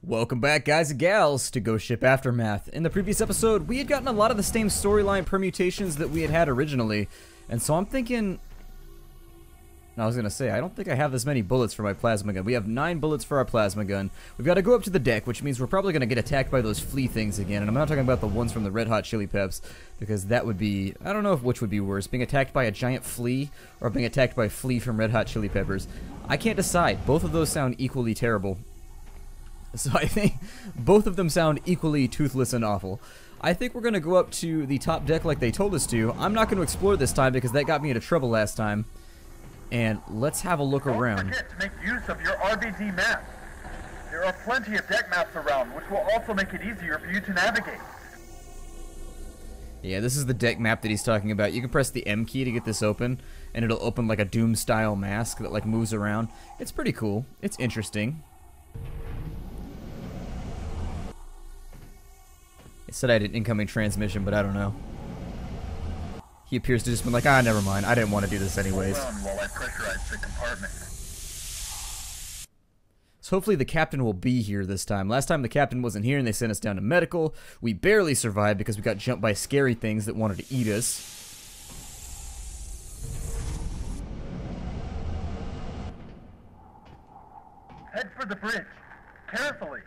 Welcome back, guys and gals, to Ghostship Aftermath. In the previous episode, we had gotten a lot of the same storyline permutations that we had originally, and so I'm thinking... I was gonna say, I don't think I have this many bullets for my plasma gun. We have 9 bullets for our plasma gun. We've got to go up to the deck, which means we're probably gonna get attacked by those flea things again, and I'm not talking about the ones from the Red Hot Chili Peps, because that would be... I don't know which would be worse, being attacked by a giant flea, or being attacked by a flea from Red Hot Chili Peppers. I can't decide. Both of those sound equally terrible. So I think both of them sound equally toothless and awful. I think we're going to go up to the top deck like they told us to. I'm not going to explore this time because that got me into trouble last time. And let's have a look around. Don't forget to make use of your RBD map. There are plenty of deck maps around, which will also make it easier for you to navigate. Yeah, this is the deck map that he's talking about. You can press the M key to get this open, and it'll open like a Doom-style mask that like moves around. It's pretty cool. It's interesting. It said I had an incoming transmission, but I don't know. He appears to just be like, ah, never mind. I didn't want to do this anyways. While I pressurize the compartment. So hopefully the captain will be here this time. Last time the captain wasn't here and they sent us down to medical. We barely survived because we got jumped by scary things that wanted to eat us. Head for the bridge. Carefully.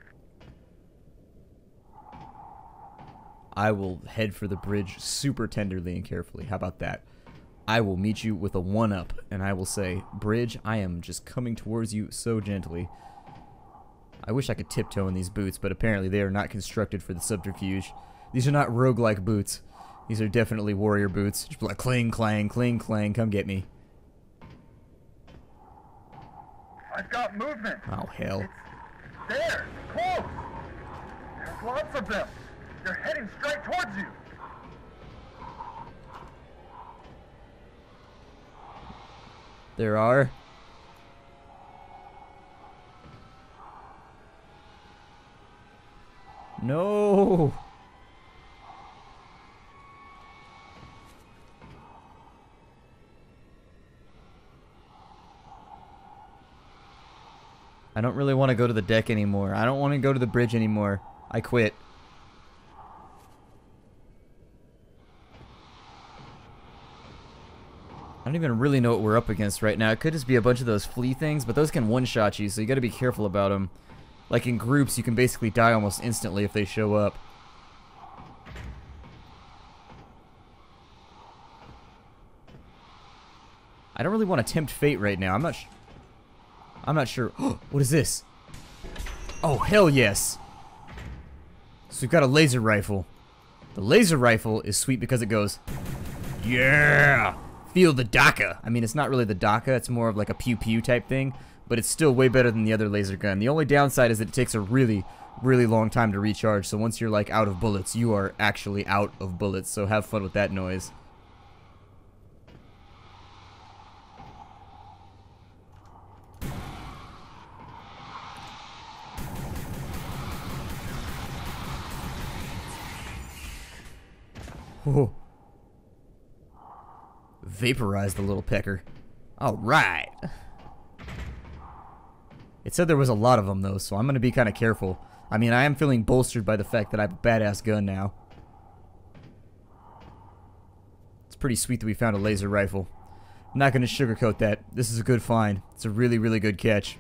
I will head for the bridge super tenderly and carefully. How about that? I will meet you with a 1-up, and I will say, Bridge, I am just coming towards you so gently. I wish I could tiptoe in these boots, but apparently they are not constructed for the subterfuge. These are not roguelike boots. These are definitely warrior boots. Just like clang, clang, clang, clang, come get me. I've got movement. Oh, hell. It's there. Close. There's lots of them. They're heading straight towards you. There are. No. I don't really want to go to the deck anymore. I don't want to go to the bridge anymore. I quit. I don't even really know what we're up against right now. It could just be a bunch of those flea things, but those can one-shot you, so you gotta be careful about them. Like in groups, you can basically die almost instantly if they show up. I don't really want to tempt fate right now. I'm not sure. What is this? Oh, hell yes! So we've got a laser rifle. The laser rifle is sweet because it goes, yeah! Feel the DACA. I mean, it's not really the DACA, it's more of like a pew-pew type thing, but it's still way better than the other laser gun. The only downside is that it takes a really, really long time to recharge, so once you're like out of bullets, you are actually out of bullets, so have fun with that noise. Oh. Vaporize the little pecker. Alright. It said there was a lot of them though, so I'm going to be kind of careful. I mean, I am feeling bolstered by the fact that I have a badass gun now. It's pretty sweet that we found a laser rifle. I'm not going to sugarcoat that. This is a good find. It's a really, really good catch.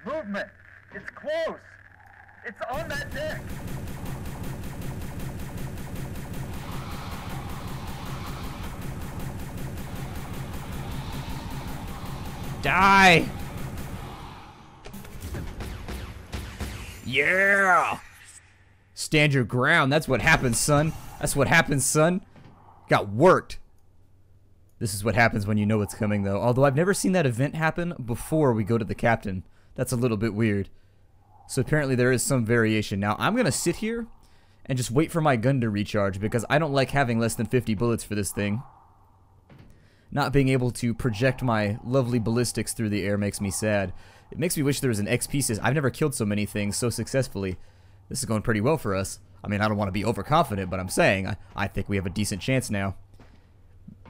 Movement. It's close. It's on that deck. Die! Yeah! Stand your ground. That's what happens, son. That's what happens, son. Got worked. This is what happens when you know what's coming, though. Although I've never seen that event happen before we go to the captain. That's a little bit weird. So apparently there is some variation. Now, I'm going to sit here and just wait for my gun to recharge because I don't like having less than 50 bullets for this thing. Not being able to project my lovely ballistics through the air makes me sad. It makes me wish there was an XP system. I've never killed so many things so successfully. This is going pretty well for us. I mean, I don't want to be overconfident, but I'm saying I think we have a decent chance now.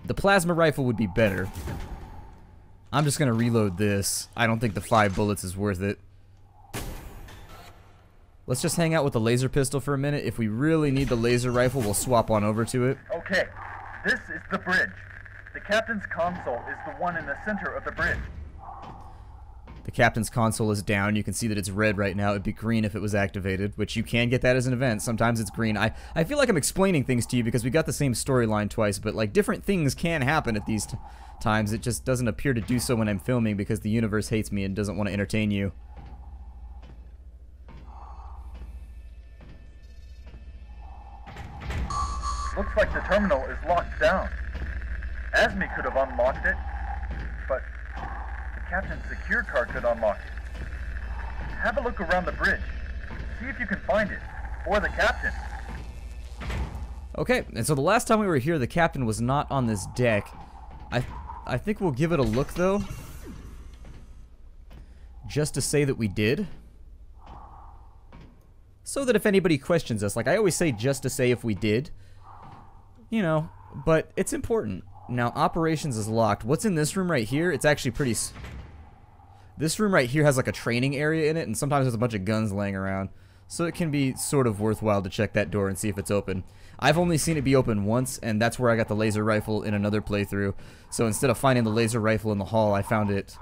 The plasma rifle would be better. I'm just gonna reload this. I don't think the 5 bullets is worth it. Let's just hang out with the laser pistol for a minute. If we really need the laser rifle, we'll swap on over to it. Okay, this is the bridge. The captain's console is the one in the center of the bridge. The captain's console is down. You can see that it's red right now. It'd be green if it was activated, which you can get that as an event. Sometimes it's green. I feel like I'm explaining things to you because we got the same storyline twice, but like different things can happen at these times. It just doesn't appear to do so when I'm filming because the universe hates me and doesn't want to entertain you. Looks like the terminal is locked down. Asmi could have unlocked it, but the captain's secure card could unlock it. Have a look around the bridge. See if you can find it, or the captain. Okay, and so the last time we were here, the captain was not on this deck. I think we'll give it a look, though. Just to say that we did. So that if anybody questions us, like I always say just to say if we did. You know, but it's important. Now, operations is locked. What's in this room right here? It's actually pretty... This room right here has like a training area in it, and sometimes there's a bunch of guns laying around. So it can be sort of worthwhile to check that door and see if it's open. I've only seen it be open once, and that's where I got the laser rifle in another playthrough. So instead of finding the laser rifle in the hall, I found it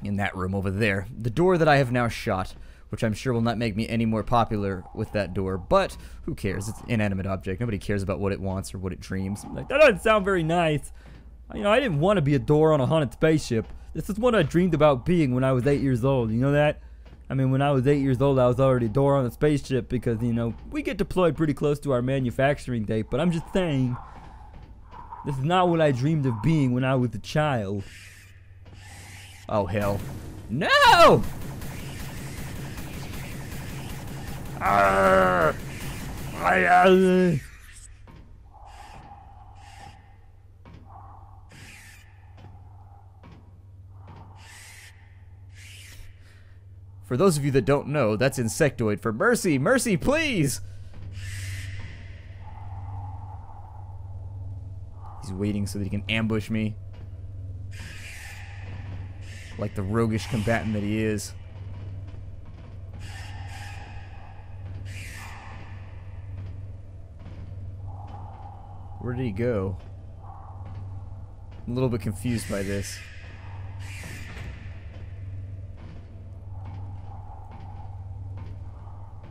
in that room over there. The door that I have now shot, which I'm sure will not make me any more popular with that door, but who cares? It's an inanimate object. Nobody cares about what it wants or what it dreams. Like, that doesn't sound very nice. You know, I didn't want to be a door on a haunted spaceship. This is what I dreamed about being when I was 8 years old. You know that? I mean, when I was 8 years old, I was already a door on a spaceship because, you know, we get deployed pretty close to our manufacturing date. But I'm just saying, this is not what I dreamed of being when I was a child. Oh, hell. No! For those of you that don't know, that's insectoid for mercy, mercy, please! He's waiting so that he can ambush me. Like the roguish combatant that he is. Where did he go? I'm a little bit confused by this.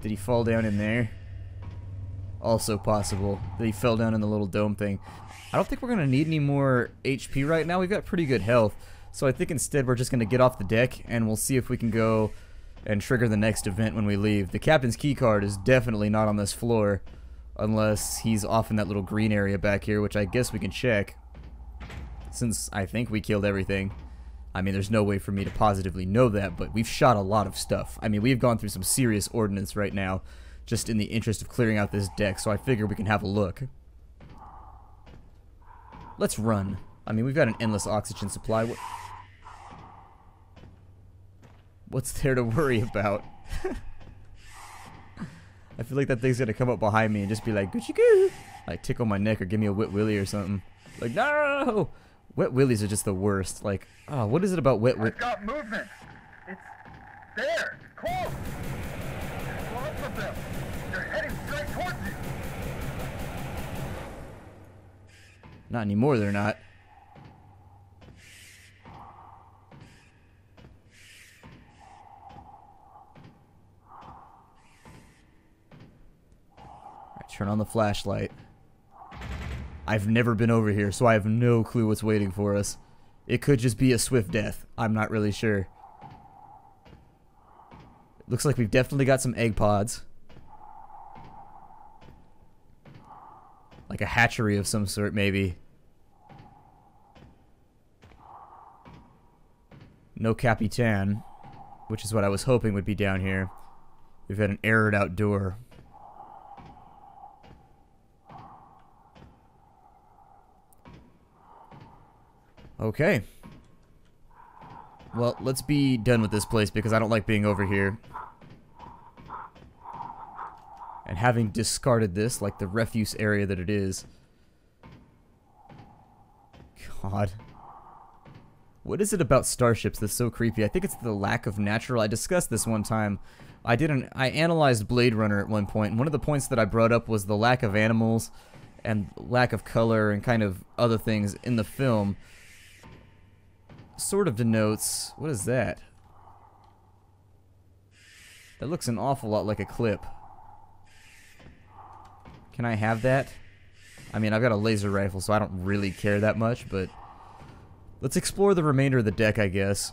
Did he fall down in there? Also possible that he fell down in the little dome thing. I don't think we're going to need any more HP right now. We've got pretty good health. So I think instead we're just going to get off the deck and we'll see if we can go and trigger the next event when we leave. The captain's key card is definitely not on this floor. Unless he's off in that little green area back here, which I guess we can check. Since I think we killed everything. I mean, there's no way for me to positively know that, but we've shot a lot of stuff. I mean, we've gone through some serious ordnance right now, just in the interest of clearing out this deck, so I figure we can have a look. Let's run. I mean, we've got an endless oxygen supply. What's there to worry about? I feel like that thing's gonna come up behind me and just be like, Gucci goo! Like, tickle my neck or give me a wet willy or something. Like, no! Wet willies are just the worst. Like, oh, what is it about wet willies? I've got movement. It's there. Close. There's lots of them. They're heading straight towards you. Not anymore, they're not. Turn on the flashlight. I've never been over here, so I have no clue what's waiting for us. It could just be a swift death. I'm not really sure. Looks like we've definitely got some egg pods. Like a hatchery of some sort, maybe. No Capitan, which is what I was hoping would be down here. We've got an errored out door. Okay. Well, let's be done with this place because I don't like being over here. And having discarded this, like the refuse area that it is. God. What is it about starships that's so creepy? I think it's the lack of natural. I discussed this one time. I analyzed Blade Runner at one point, and one of the points that I brought up was the lack of animals and lack of color and kind of other things in the film. Sort of denotes, what is that? That looks an awful lot like a clip. Can I have that? I mean, I've got a laser rifle, so I don't really care that much, but let's explore the remainder of the deck, I guess.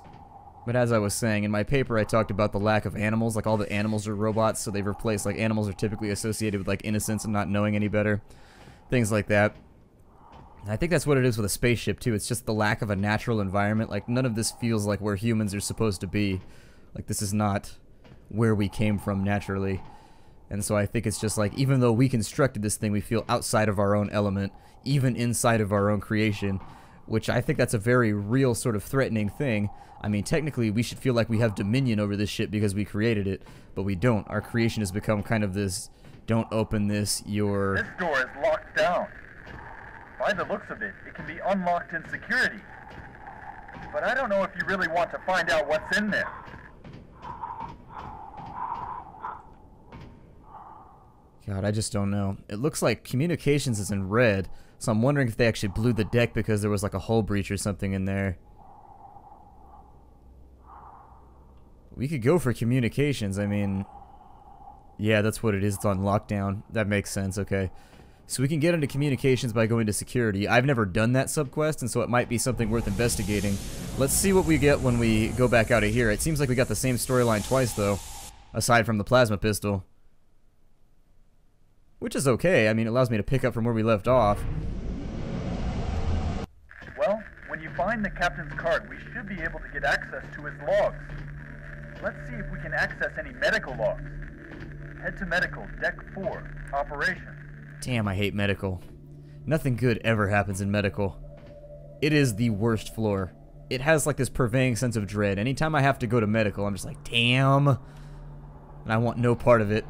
But as I was saying, in my paper I talked about the lack of animals, like all the animals are robots, so they've replaced, like, animals are typically associated with, like, innocence and not knowing any better. Things like that. And I think that's what it is with a spaceship, too. It's just the lack of a natural environment. Like, none of this feels like where humans are supposed to be. Like, this is not where we came from naturally. And so I think it's just like, even though we constructed this thing, we feel outside of our own element, even inside of our own creation, which I think that's a very real sort of threatening thing. I mean, technically, we should feel like we have dominion over this ship because we created it, but we don't. Our creation has become kind of this, don't open this, This door is locked down. By the looks of it, it can be unlocked in security. But I don't know if you really want to find out what's in there. God, I just don't know. It looks like communications is in red, so I'm wondering if they actually blew the deck because there was like a hull breach or something in there. We could go for communications, I mean... Yeah, that's what it is, it's on lockdown. That makes sense, okay. So we can get into communications by going to security. I've never done that subquest, and so it might be something worth investigating. Let's see what we get when we go back out of here. It seems like we got the same storyline twice, though, aside from the plasma pistol. Which is okay, I mean, it allows me to pick up from where we left off. Well, when you find the captain's card, we should be able to get access to his logs. Let's see if we can access any medical logs. Head to medical, deck 4, operation. Damn, I hate medical. Nothing good ever happens in medical. It is the worst floor. It has like this pervading sense of dread. Anytime I have to go to medical, I'm just like, damn. And I want no part of it.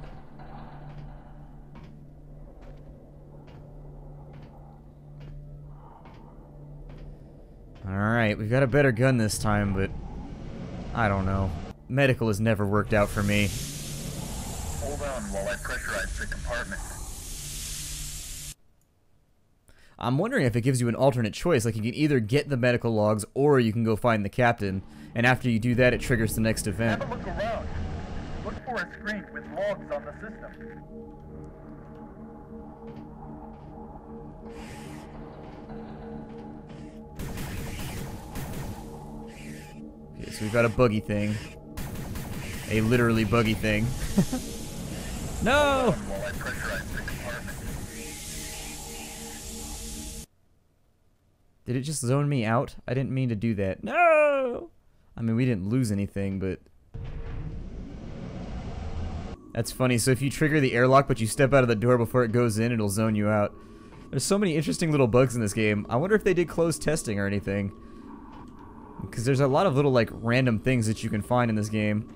Alright, we've got a better gun this time, but I don't know. Medical has never worked out for me. Hold on while I pressurize the compartment. I'm wondering if it gives you an alternate choice, like you can either get the medical logs or you can go find the captain, and after you do that it triggers the next event. Have a look around. Look for a screen with logs on the system. Okay, so we've got a buggy thing. A literally buggy thing. No! While I pressurize the compartment. Did it just zone me out? I didn't mean to do that. No! I mean, we didn't lose anything, but... That's funny. So if you trigger the airlock, but you step out of the door before it goes in, it'll zone you out. There's so many interesting little bugs in this game. I wonder if they did closed testing or anything. Because there's a lot of little, like, random things that you can find in this game.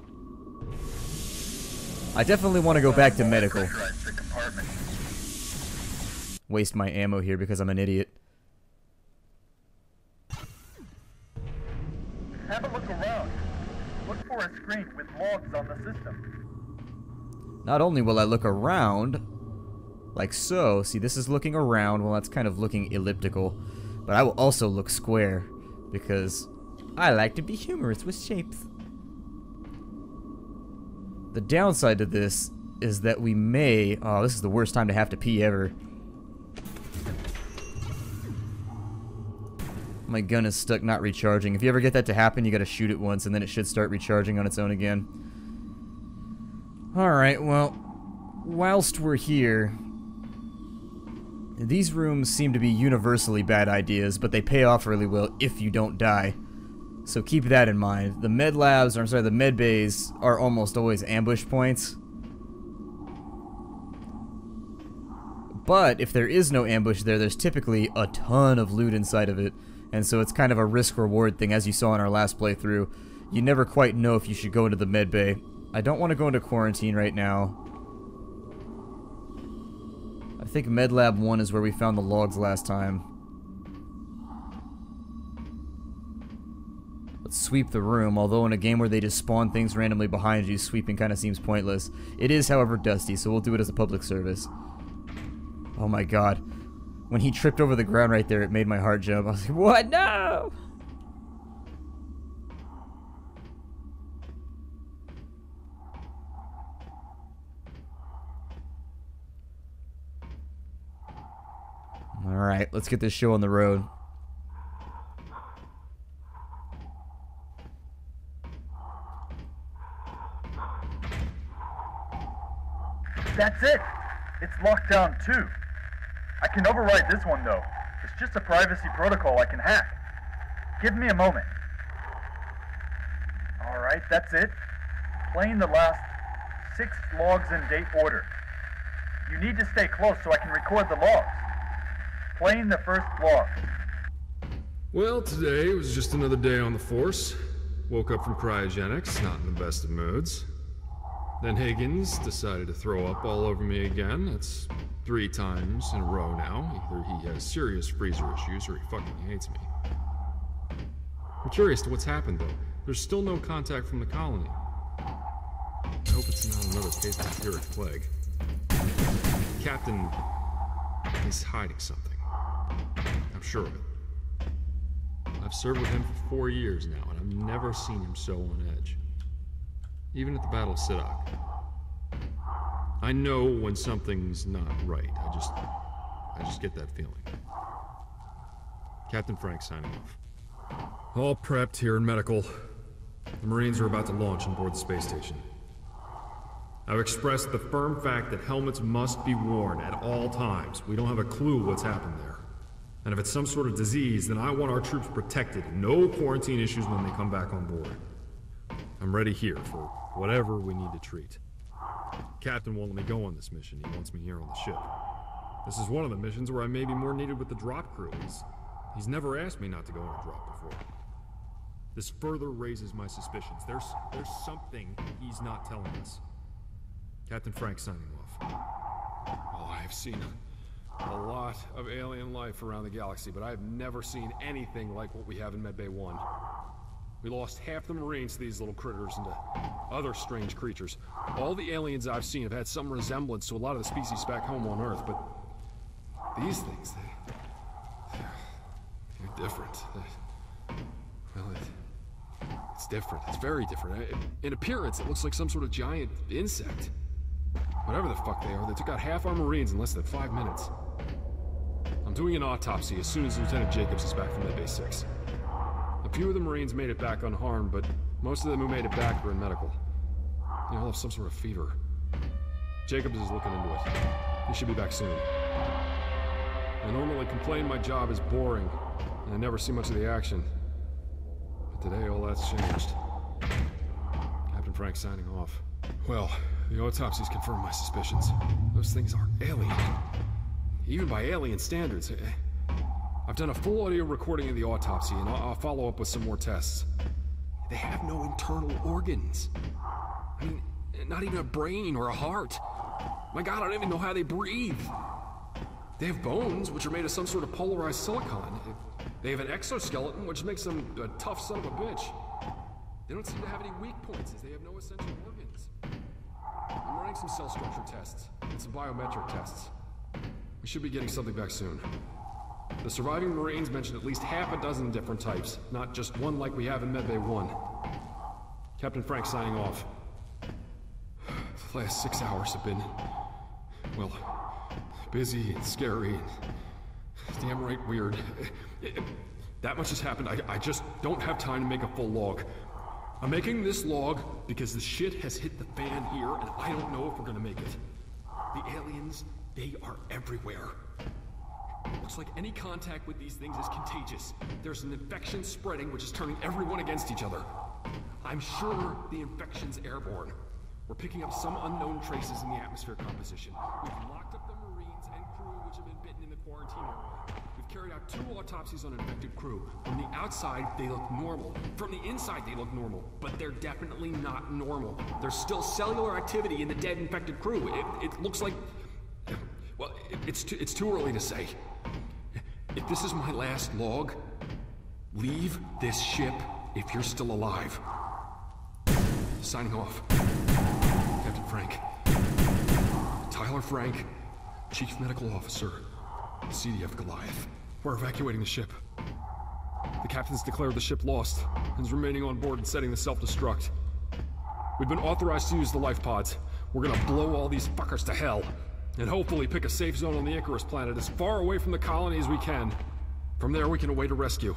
I definitely want to go back to medical. Waste my ammo here because I'm an idiot. Have a look around. Look for a screen with logs on the system. Not only will I look around, like so. See, this is looking around. Well, that's kind of looking elliptical. But I will also look square because I like to be humorous with shapes. The downside to this is that we may... Oh, this is the worst time to have to pee ever. My gun is stuck not recharging. If you ever get that to happen, you gotta shoot it once and then it should start recharging on its own again. Alright, well, whilst we're here... These rooms seem to be universally bad ideas, but they pay off really well if you don't die. So keep that in mind. The med labs, or I'm sorry, the med bays are almost always ambush points. But if there is no ambush there, there's typically a ton of loot inside of it. And so it's kind of a risk-reward thing, as you saw in our last playthrough. You never quite know if you should go into the med bay. I don't want to go into quarantine right now. I think med lab 1 is where we found the logs last time. Let's sweep the room, although in a game where they just spawn things randomly behind you, sweeping kind of seems pointless. It is, however, dusty, so we'll do it as a public service. Oh my god. When he tripped over the ground right there, it made my heart jump. I was like, what? No! Alright, let's get this show on the road. That's it! It's locked down too. I can override this one though. It's just a privacy protocol I can hack. Give me a moment. Alright, that's it. Playing the last 6 logs in date order. You need to stay close so I can record the logs. Playing the first log. Well, today was just another day on the force. Woke up from cryogenics, not in the best of moods. Then Higgins decided to throw up all over me again. That's 3 times in a row now. Either he has serious freezer issues or he fucking hates me. I'm curious to what's happened though. There's still no contact from the colony. I hope it's not another case of Pyrrhic plague. Captain is hiding something. I'm sure of it. I've served with him for 4 years now, and I've never seen him so on edge. Even at the Battle of Sidok. I know when something's not right. I just get that feeling. Captain Frank signing off. All prepped here in medical. The Marines are about to launch on board the space station. I've expressed the firm fact that helmets must be worn at all times. We don't have a clue what's happened there. And if it's some sort of disease, then I want our troops protected. No quarantine issues when they come back on board. I'm ready here for whatever we need to treat. Captain won't let me go on this mission. He wants me here on the ship. This is one of the missions where I may be more needed with the drop crew. He's never asked me not to go on a drop before. This further raises my suspicions. There's something he's not telling us. Captain Frank signing off. Oh, I've seen a lot of alien life around the galaxy, but I've never seen anything like what we have in Medbay 1. We lost half the Marines to these little critters and to other strange creatures. All the aliens I've seen have had some resemblance to a lot of the species back home on Earth, but these things, they're different. It's different. It's very different. In appearance, it looks like some sort of giant insect. Whatever the fuck they are, they took out half our Marines in less than 5 minutes. I'm doing an autopsy as soon as Lieutenant Jacobs is back from Medbay 6. A few of the Marines made it back unharmed, but most of them who made it back were in medical. They all have some sort of fever. Jacobs is looking into it. He should be back soon. I normally complain my job is boring, and I never see much of the action. But today, all that's changed. Captain Frank signing off. Well, the autopsies confirmed my suspicions. Those things are alien. Even by alien standards. I've done a full audio recording of the autopsy, and I'll follow up with some more tests. They have no internal organs. I mean, not even a brain or a heart. My God, I don't even know how they breathe. They have bones, which are made of some sort of polarized silicon. They have an exoskeleton, which makes them a tough son of a bitch. They don't seem to have any weak points, as they have no essential organs. I'm running some cell structure tests, and some biometric tests. We should be getting something back soon. The surviving Marines mentioned at least half a dozen different types, not just one like we have in Medbay 1. Captain Frank signing off. The last 6 hours have been, well, busy and scary and damn right weird. That much has happened. I just don't have time to make a full log. I'm making this log because the shit has hit the fan here and I don't know if we're gonna make it. The aliens, they are everywhere. It looks like any contact with these things is contagious. There's an infection spreading which is turning everyone against each other. I'm sure the infection's airborne. We're picking up some unknown traces in the atmosphere composition. We've locked up the Marines and crew which have been bitten in the quarantine area. We've carried out 2 autopsies on infected crew. From the outside, they look normal. From the inside, they look normal. But they're definitely not normal. There's still cellular activity in the dead infected crew. It looks like... Well, it's too early to say. If this is my last log, leave this ship if you're still alive. Signing off. Captain Frank. Tyler Frank, Chief Medical Officer, CDF Goliath. We're evacuating the ship. The captain's declared the ship lost and is remaining on board and setting the self-destruct. We've been authorized to use the life pods. We're gonna blow all these fuckers to hell and hopefully pick a safe zone on the Icarus planet as far away from the colony as we can. From there, we can await a rescue.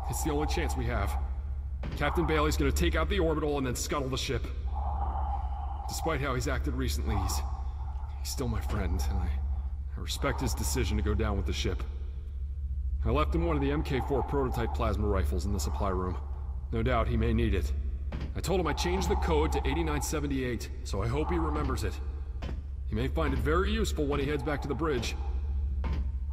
It's the only chance we have. Captain Bailey's gonna take out the orbital and then scuttle the ship. Despite how he's acted recently, he's still my friend, and I respect his decision to go down with the ship. I left him one of the MK4 prototype plasma rifles in the supply room. No doubt he may need it. I told him I changed the code to 8978, so I hope he remembers it. He may find it very useful when he heads back to the bridge.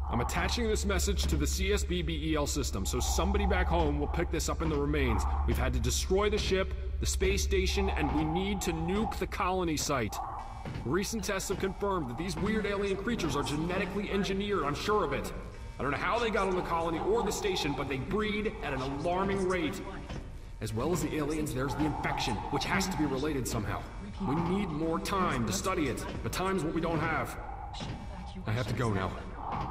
I'm attaching this message to the CSBBEL system, so somebody back home will pick this up in the remains. We've had to destroy the ship, the space station, and we need to nuke the colony site. Recent tests have confirmed that these weird alien creatures are genetically engineered, I'm sure of it. I don't know how they got on the colony or the station, but they breed at an alarming rate. As well as the aliens, there's the infection, which has to be related somehow. We need more time to study it, but time's what we don't have. I have to go now.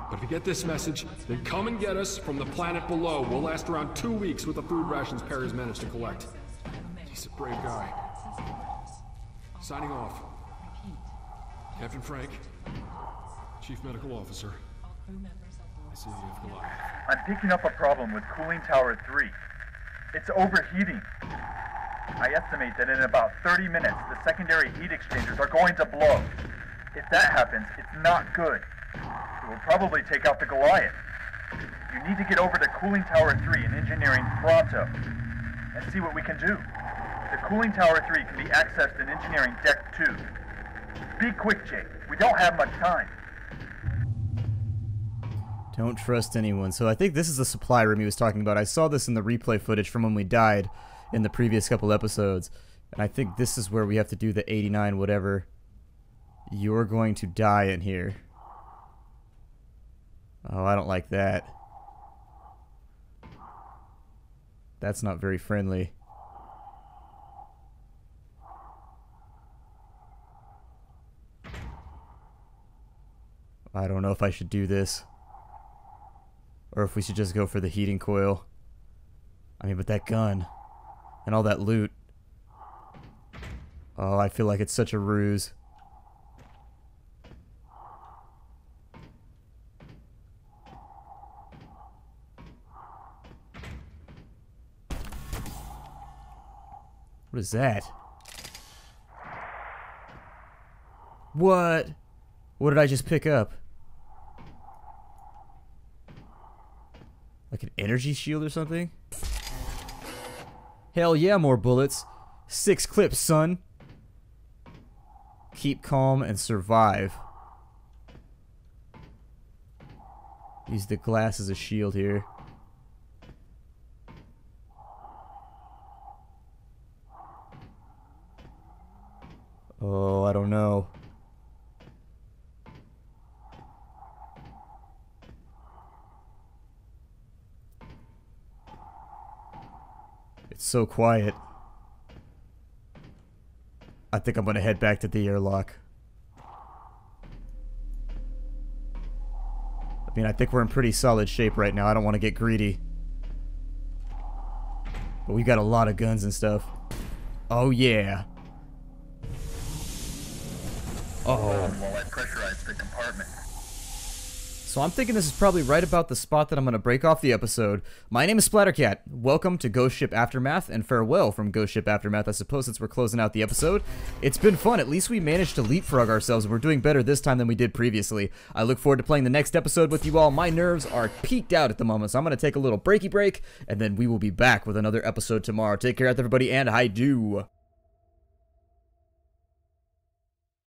But if you get this message, then come and get us from the planet below. We'll last around 2 weeks with the food rations Perry's managed to collect. He's a brave guy. Signing off. Captain Frank, Chief Medical Officer. CDF Goliath. I'm picking up a problem with cooling tower 3. It's overheating. I estimate that in about 30 minutes, the secondary heat exchangers are going to blow. If that happens, it's not good. It will probably take out the Goliath. You need to get over to cooling tower 3 in engineering pronto and see what we can do. The cooling tower 3 can be accessed in engineering deck 2. Be quick, Jake. We don't have much time. Don't trust anyone. So I think this is the supply room he was talking about. I saw this in the replay footage from when we died in the previous couple episodes. And I think this is where we have to do the 89 whatever. You're going to die in here. Oh, I don't like that. That's not very friendly. I don't know if I should do this. Or if we should just go for the heating coil. I mean, but that gun. And all that loot. Oh, I feel like it's such a ruse. What is that? What? What did I just pick up? Like an energy shield or something? Hell yeah, more bullets. 6 clips, son. Keep calm and survive. Use the glass as a shield here. Oh, I don't know. It's so quiet. I think I'm gonna head back to the airlock. I mean, I think we're in pretty solid shape right now. I don't want to get greedy. But we got a lot of guns and stuff. Oh, yeah. Oh. While I pressurize the compartment. So I'm thinking this is probably right about the spot that I'm going to break off the episode. My name is Splattercat. Welcome to Ghostship Aftermath, and farewell from Ghostship Aftermath, I suppose, since we're closing out the episode. It's been fun. At least we managed to leapfrog ourselves, and we're doing better this time than we did previously. I look forward to playing the next episode with you all. My nerves are peaked out at the moment, so I'm going to take a little breaky break, and then we will be back with another episode tomorrow. Take care, everybody, and I do.